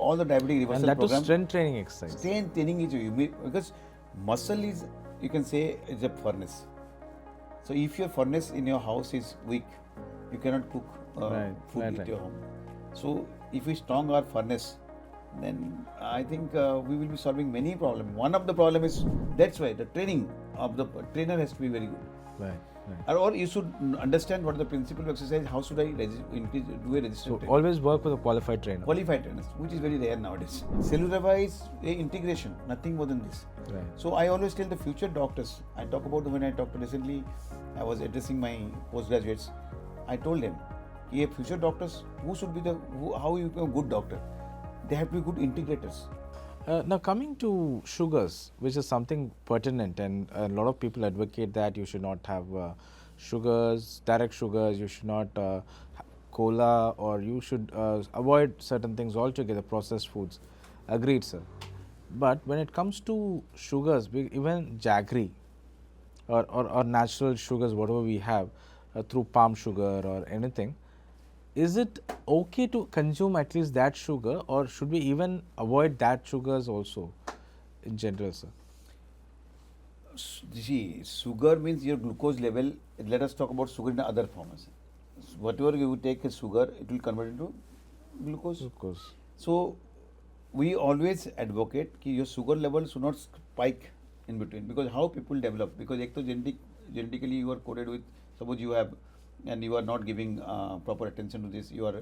all the diabetic reversal And that was program. strength training exercise. Strength training is because muscle is, you can say, is a furnace. So if your furnace in your house is weak, you cannot cook food at your home. So if we strong our furnace, then I think we will be solving many problems. One of the problem is, that's why the training of the trainer has to be very good. Right. Or you should understand what the principle of exercise, how should I do a resistance training. Always work with a qualified trainer. Qualified trainers, which is very rare nowadays. Cellular wise, integration, nothing more than this. Right. So I always tell the future doctors, I talk about when I talked recently, I was addressing my postgraduates, I told them, future doctors, how you become a good doctor? They have to be good integrators. Now coming to sugars, which is something pertinent, and a lot of people advocate that you should not have sugars, direct sugars, you should not cola, or you should avoid certain things altogether, processed foods. Agreed, sir. But when it comes to sugars, even jaggery or natural sugars, whatever we have through palm sugar or anything, is it okay to consume at least that sugar, or should we even avoid that sugars also in general, sir? See, sugar means your glucose level. Let us talk about sugar in other forms. Whatever you take as sugar, it will convert into glucose. So we always advocate that your sugar level should not spike in between, because how people develop, because genetically you are coded with, suppose you have, and you are not giving proper attention to this, your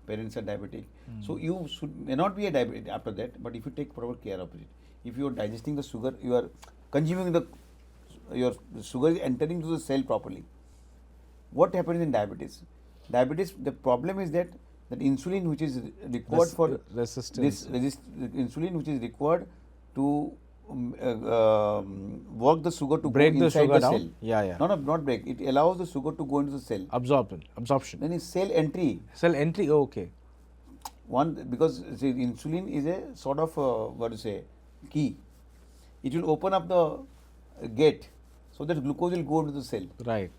parents are diabetic, so you may not be a diabetic after that, but if you take proper care of it, if you are digesting the sugar, you are consuming your sugar is entering to the cell properly. What happens in diabetes? The problem is that insulin which is required for resistance, insulin which is required to work the sugar to break go inside the down. cell. Not break. It allows the sugar to go into the cell. Absorption. Then is cell entry. Okay. Because insulin is a sort of key. It will open up the gate so that glucose will go into the cell. Right.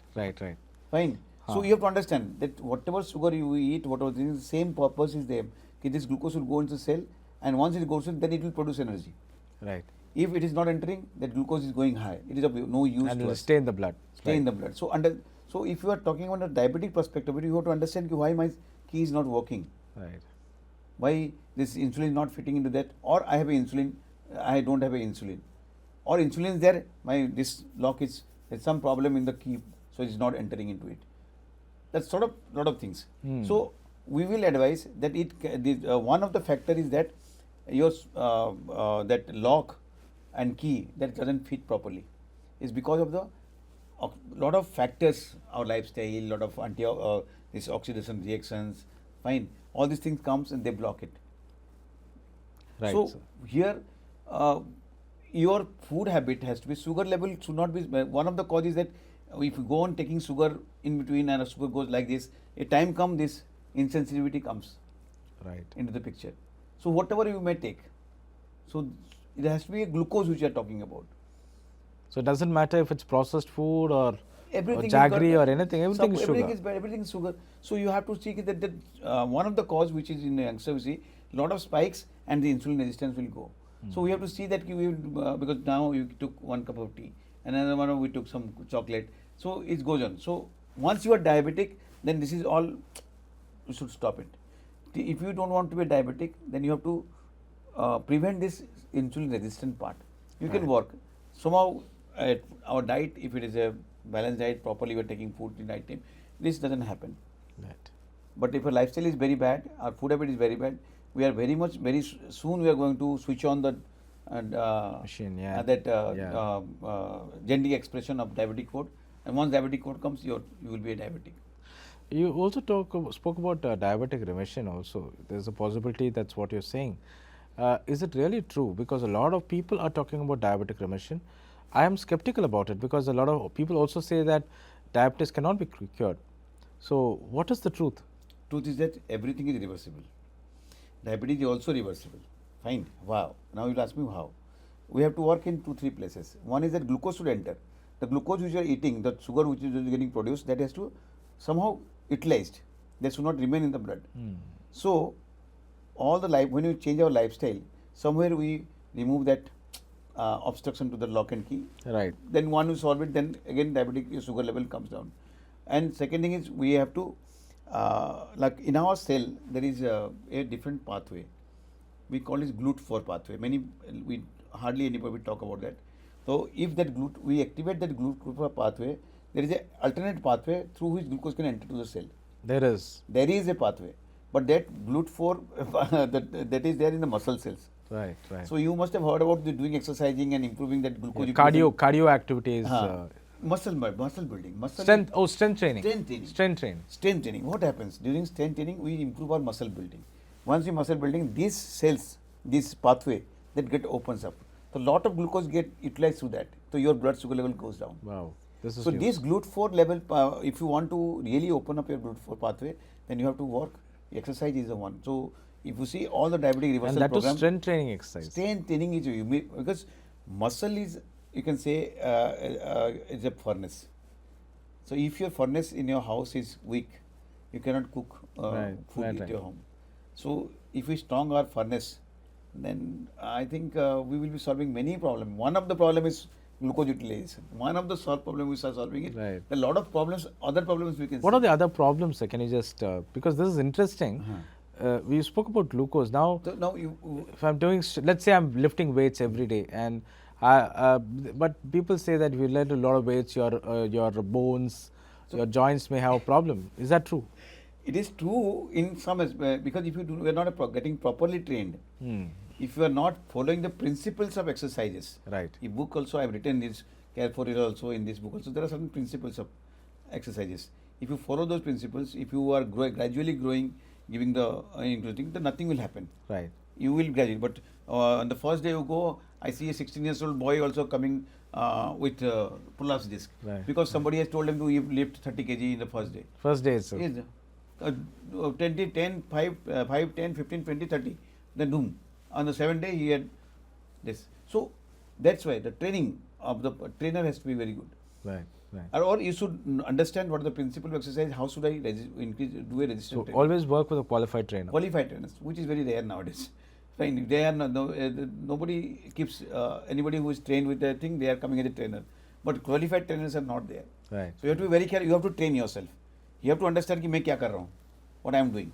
Fine. So you have to understand that whatever sugar you eat, whatever thing, the same purpose is there. This glucose will go into the cell, and once it goes in, then it will produce energy. Right. If it is not entering, that glucose is going high. It is of no use and to it will us. stay in the blood. Stay in the blood. So if you are talking about a diabetic perspective, you have to understand why my key is not working. Right. Why this insulin is not fitting into that, or I have a insulin, I don't have a insulin, or insulin is there, this lock is, there's some problem in the key, so it's not entering into it. That's sort of lot of things. So we will advise that one of the factor is that your that lock and key that doesn't fit properly is because of the lot of factors, our lifestyle, lot of this oxidation reactions. Fine, all these things comes and they block it. Right. So sir. here your food habit has to be, sugar level should not be one of the causes that if you go on taking sugar in between and a sugar goes like this, a time comes this insensitivity comes into the picture. So whatever you may take, so it has to be a glucose which you are talking about. So it doesn't matter if it's processed food or Everything jaggery or anything, everything is sugar. Everything is sugar. So you have to see that one of the cause which is in the youngster, we see lot of spikes and the insulin resistance will go. So we have to see that because now you took 1 cup of tea, and another one we took some chocolate. So it goes on. So once you are diabetic, then this is all, you should stop it. If you don't want to be diabetic, then you have to prevent this insulin resistant part. You can work. Somehow at our diet, if it is a balanced diet, properly we are taking food in night time, this doesn't happen. Right. But if our lifestyle is very bad, our food habit is very bad, we are very soon we are going to switch on the machine, genetic expression of diabetic code, and once diabetic code comes, you will be a diabetic. You also spoke about diabetic remission also. There's a possibility that's what you're saying. Is it really true? Because a lot of people are talking about diabetic remission. I am skeptical about it because a lot of people also say that diabetes cannot be cured. So what is the truth? Truth is that everything is reversible. Diabetes is also reversible. Fine. Wow. Now you'll ask me how. We have to work in 2-3 places. One is that glucose should enter. The glucose which you are eating, the sugar which is getting produced, that has to somehow utilized. That should not remain in the blood. So all the life, when you change our lifestyle, somewhere we remove that obstruction to the lock and key. Right. Then one will solve it, then again diabetic sugar level comes down. And second thing is we have to, like in our cell, there is a different pathway. We call it GLUT4 pathway. We hardly anybody talk about that. So if that we activate that GLUT4 pathway, there is an alternate pathway through which glucose can enter to the cell. There is. There is a pathway, but that GLUT4 that is there in the muscle cells. Right, right. So you must have heard about doing exercising and improving that glucose. Cardio activities. Muscle building. Strength training. Strength training. What happens? During strength training, we improve our muscle building. Once we muscle building, these cells, this pathway, that opens up. So lot of glucose get utilized through that. So your blood sugar level goes down. Wow. This is this GLUT4 level, if you want to really open up your GLUT4 pathway, then you have to work. Exercise is the one. So if you see all the diabetic reversal and that program, was strength training exercise. Strength training is because muscle is, you can say, is a furnace. So if your furnace in your house is weak, you cannot cook food at your home. So if we strong our furnace, then I think we will be solving many problems. One of the problem is glucose utilization. One of the problem we are solving it. Right. A lot of problems, other problems we can What see. are the other problems, sir? Can you just, because this is interesting. We spoke about glucose. Now, So now if I'm doing, let's say I'm lifting weights every day, and but people say that if you lift a lot of weights, your bones, your joints may have a problem. Is that true? it is true in some aspect, because if we are not getting properly trained, if you are not following the principles of exercises, Right. in book also I have written this, care for it also, in this book also, there are certain principles of exercises. If you follow those principles, if you are gradually growing, giving the increasing, then nothing will happen. Right. You will gradually, but on the first day you go, I see a 16-year-old boy also coming with pull-ups disc, Right. because somebody has told him to lift 30 kg in the first day. First day itself. Yes, 20, 10, 5, 10, 15, 20, 30, then boom. On the 7th day he had this. So that's why the training of the trainer has to be very good. Right. Right. Or you should understand what is the principle of exercise, how should I do a resistance So training. always work with a qualified trainer. Qualified trainers, which is very rare nowadays. Fine, they are nobody keeps anybody who is trained with their thing, they are coming as a trainer. But qualified trainers are not there. Right. So you have to be very careful. You have to train yourself. You have to understand कि मैं क्या कर रहा हूँ, what I am doing.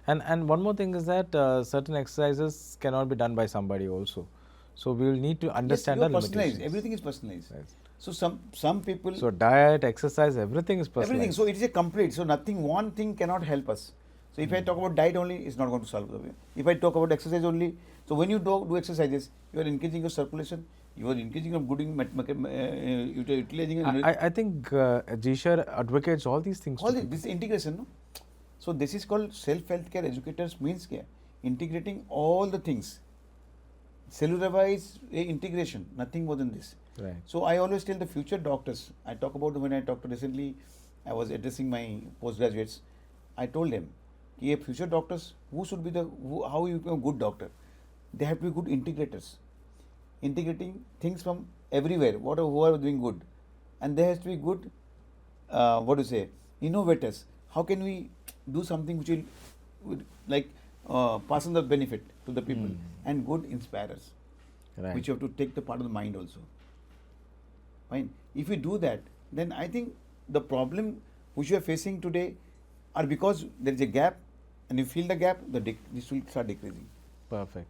And one more thing is that certain exercises cannot be done by somebody also. So we will need to understand yes, the personalized. limitations. Everything is personalized. Right. So some people. So diet, exercise, everything is personalized. Everything. So it is a complete. So one thing cannot help us. So if I talk about diet only, it's not going to solve the way. If I talk about exercise only, so when you do exercises, you are increasing your circulation, you are increasing your good utilizing. I think GSHER advocates all these things. All this integration, no? So this is called self-healthcare educators means क्या? Integrating all the things. Cellular wise integration, nothing more than this. Right. So I always tell the future doctors, I talk about when I talked recently, I was addressing my postgraduates, I told them, future doctors, who should be how you become a good doctor? They have to be good integrators. Integrating things from everywhere, who are doing good. And there has to be good, innovators. How can we do something which will pass on the benefit to the people, and good inspirers, Right. which you have to take the part of the mind also. Fine. If we do that, then I think the problem which you are facing today are because there is a gap, and you feel the gap, this will start decreasing. Perfect.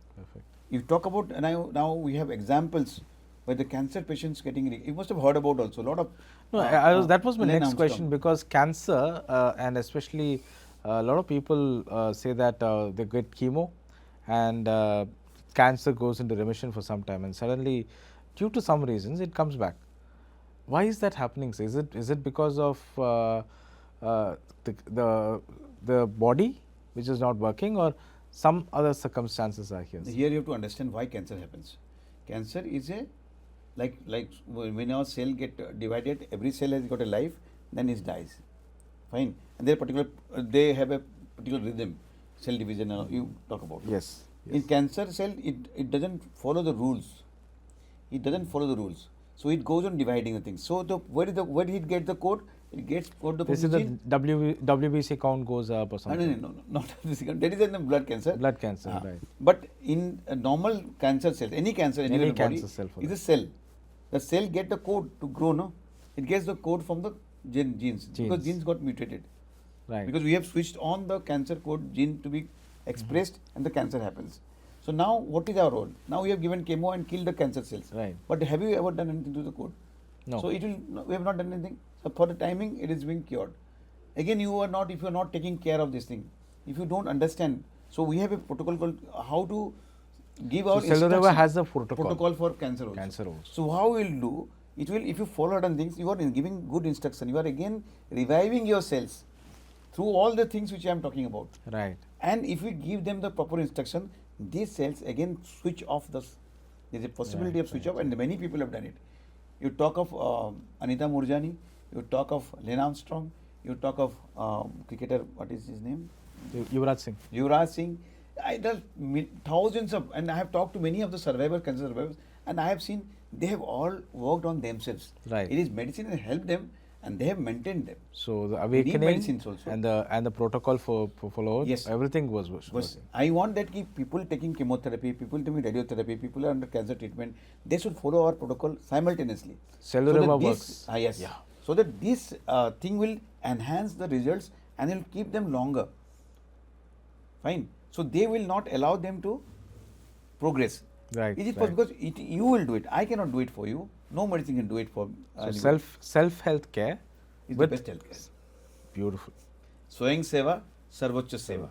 You talk about, and now we have examples where the cancer patients getting, you must have heard about also a lot of. No, that was my Ellen next Armstrong. question, because cancer and especially a lot of people say that they get chemo and cancer goes into remission for some time, and suddenly, due to some reasons, it comes back. Why is that happening? So is it because of the body which is not working, or some other circumstances are here? Here you have to understand why cancer happens. Cancer is like when our cell get divided, every cell has got a life, then it dies. Fine. And they have a particular rhythm, cell division you talk about. Yes. In cancer cell, it doesn't follow the rules. It doesn't follow the rules. So it goes on dividing the things. So where did it get the code? it gets code the This is the gene. WBC count goes up or No, something. not this. That is in the blood cancer. Blood cancer, Ah. right. But in a normal cancer cells, any cancer, anywhere in the body, cancer cell for is that. a cell. The cell get the code to grow, no? It gets the code from the genes. Because genes got mutated. Right. Because we have switched on the cancer code gene to be expressed and the cancer happens. So now what is our role? Now we have given chemo and killed the cancer cells. Right. But have you ever done anything to the code? No. So it will. No, we have not done anything. So for the timing, it is being cured. Again, you are not, if you are not taking care of this thing, if you don't understand. So we have a protocol called how to give our cellular has a protocol for cancer also. Cancer also. So how we will do? It will, if you follow certain things, you are giving good instruction. You are again reviving your cells through all the things which I am talking about. Right. And if we give them the proper instruction, these cells again switch off the. There is a possibility of switch off, and many people have done it. You talk of Anita Murjani, you talk of Len Armstrong, you talk of cricketer, what is his name? Yuvraj Singh. Yuvraj Singh. There are thousands of, and I have talked to many of the cancer survivors, and I have seen they have all worked on themselves. Right. It is medicine has helped them, and they have maintained them. So the We need awakening medicines also. and the protocol for follow, Yes. everything was I want that people taking chemotherapy, people taking radiotherapy, people are under cancer treatment, they should follow our protocol simultaneously. cellular that works. Yes. Yeah. So that this thing will enhance the results and will keep them longer. Fine. So they will not allow them to progress. Right. Is it right. because you will do it? I cannot do it for you. No medicine can do it for. So self health care is with the best healthcare. Beautiful. Swayam seva, sarvocha seva.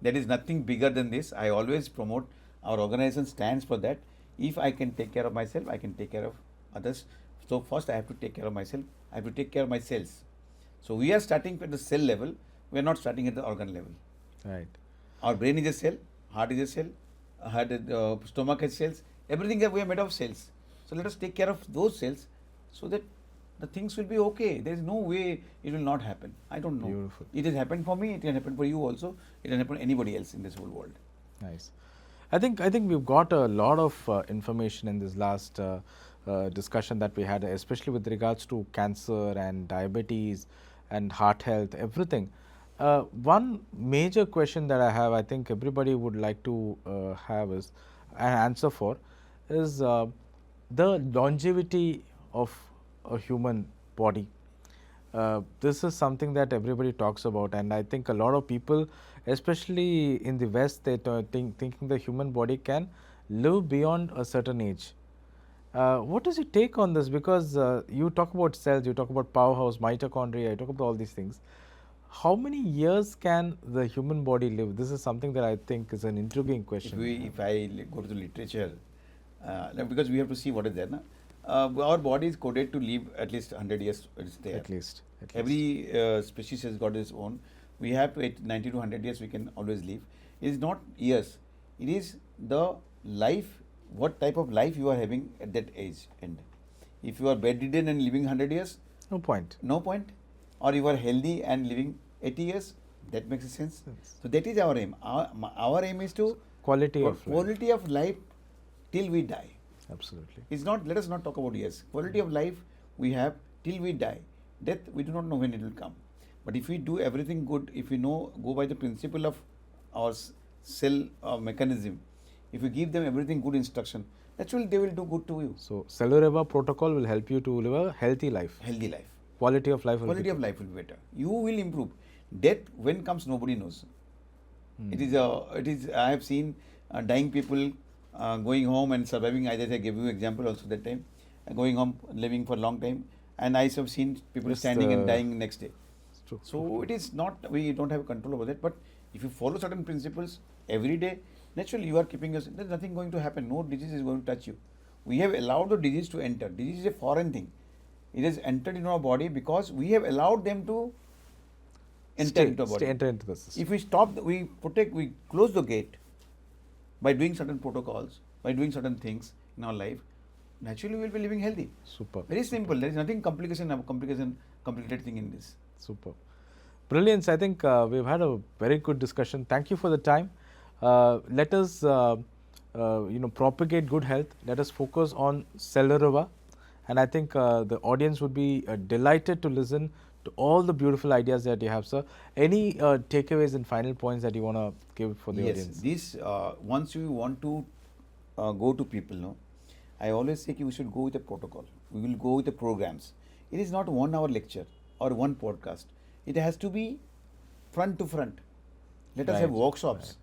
There is nothing bigger than this. I always promote, our organization stands for that. If I can take care of myself, I can take care of others. So first I have to take care of myself. I have to take care of my cells. So we are starting at the cell level. We are not starting at the organ level. Right. Our brain is a cell, heart is a cell, stomach has cells. Everything that we are made of cells. So let us take care of those cells so that the things will be okay. There is no way it will not happen. I don't know. Beautiful. It has happened for me. It can happen for you also. It can happen to anybody else in this whole world. Nice. I think we've got a lot of information in this last discussion that we had, especially with regards to cancer and diabetes and heart health, everything. One major question that I have, I think everybody would like to have is an answer for, is the longevity of a human body. This is something that everybody talks about, and I think a lot of people, especially in the West, they thinking the human body can live beyond a certain age. What is your take on this? Because you talk about cells, you talk about powerhouse, mitochondria, you talk about all these things. How many years can the human body live? This is something that I think is an intriguing question. If I go to the literature, because we have to see what is there. Na? Our body is coded to live at least 100 years. It's there. At least. Every species has got its own. We have to, at 90 to 100 years, we can always live. It is not years. It is the life, what type of life you are having at that age end. If you are bedridden and living 100 years, no point. No point. Or you are healthy and living 80 years, that makes sense. So that is our aim. Our aim is to quality of life till we die. Absolutely. It's not, let us not talk about years. Quality of life we have till we die. Death, we do not know when it will come. But if we do everything good, if we know, go by the principle of our cell mechanism, if you give them everything good instruction, naturally they will do good to you. So cellular protocol will help you to live a healthy life. Healthy life. Quality of life will be better. You will improve. Death, when comes, nobody knows. It is. I have seen dying people going home and surviving. I gave you example also that time, going home, living for a long time, and I have seen people standing and dying next day. So it is not. We don't have control over that. But if you follow certain principles every day, naturally you are keeping yourself. There is nothing going to happen. No disease is going to touch you. We have allowed the disease to enter. Disease is a foreign thing. It has entered into our body because we have allowed them to enter into our body. Enter into the system. If we stop, we close the gate by doing certain protocols, by doing certain things in our life, naturally we will be living healthy. Super. Very simple. There is nothing complicated thing in this. Super. Brilliance. I think we've had a very good discussion. Thank you for the time. Let us propagate good health. Let us focus on cellular. And I think the audience would be delighted to listen to all the beautiful ideas that you have, sir. Any takeaways and final points that you want to give for the audience? Yes, this once you want to go to people, no, I always say we should go with a protocol. We will go with the programs. It is not 1 hour lecture or one podcast. It has to be front to front. Let us have workshops.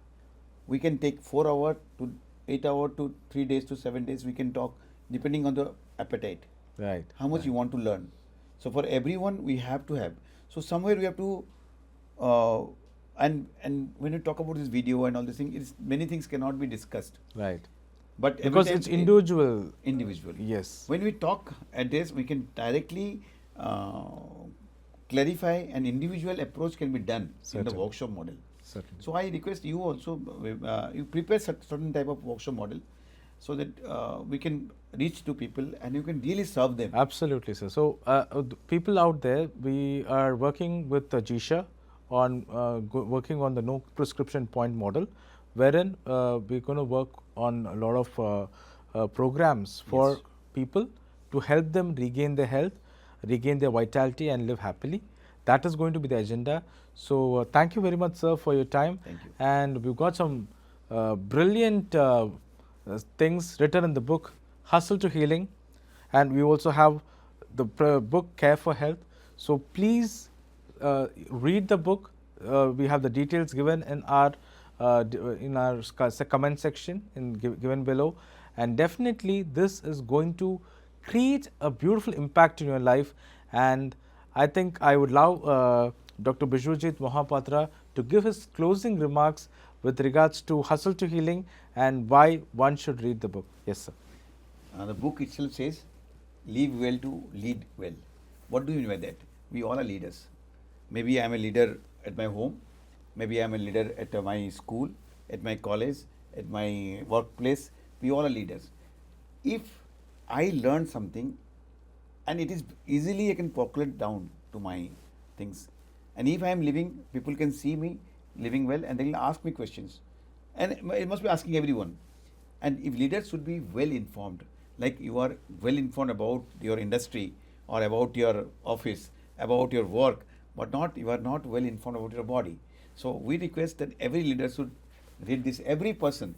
We can take 4 hours to 8 hours to 3 days to 7 days. We can talk depending on the appetite. Right. How much you want to learn. So for everyone, we have to have. So somewhere we have to, and when you talk about this video and all this thing, many things cannot be discussed. Right. But because it's individual. Individual. Yes. When we talk at this, we can directly clarify an individual approach can be done in the workshop model. Certainly. So I request you also, you prepare certain type of workshop model so that we can reach to people and you can really serve them. Absolutely, sir. So people out there, we are working with the GSHER on working on the no prescription point model, wherein we're going to work on a lot of programs for people to help them regain their health, regain their vitality and live happily. That is going to be the agenda. So thank you very much, sir, for your time. Thank you. And we've got some brilliant things written in the book, Hustle to Healing. And we also have the book, Care for Health. So please read the book. We have the details given in our comment section given below. And definitely this is going to create a beautiful impact in your life. And I think I would love Dr. Bijwajit Mohapatra to give his closing remarks with regards to Hustle to Healing and why one should read the book. Yes, sir. The book itself says, live well to lead well. What do you mean by that? We all are leaders. Maybe I am a leader at my home. Maybe I am a leader at my school, at my college, at my workplace. We all are leaders. If I learn something, and it is easily I can percolate down to my things. And if I am living, people can see me living well and they will ask me questions. And it must be asking everyone. And if leaders should be well informed, like you are well informed about your industry or about your office, about your work, but you are not well informed about your body. So we request that every leader should read this, every person,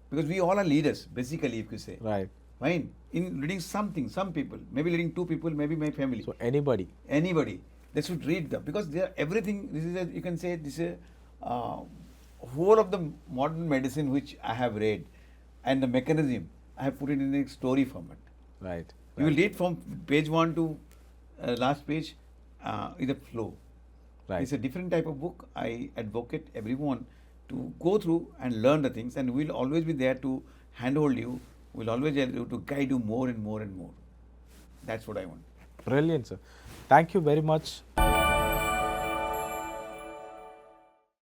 because we all are leaders, basically, if you say. Right. Fine. In reading something, some people, maybe reading 2 people, maybe my family. So anybody, they should read them because they are everything. This is you can say this is whole of the modern medicine which I have read, and the mechanism I have put it in a story format. right? You will read from page 1 to last page is a flow. Right. It's a different type of book. I advocate everyone to go through and learn the things, and we'll always be there to handhold you. We'll always be able to guide you more and more and more. That's what I want. Brilliant, sir. Thank you very much.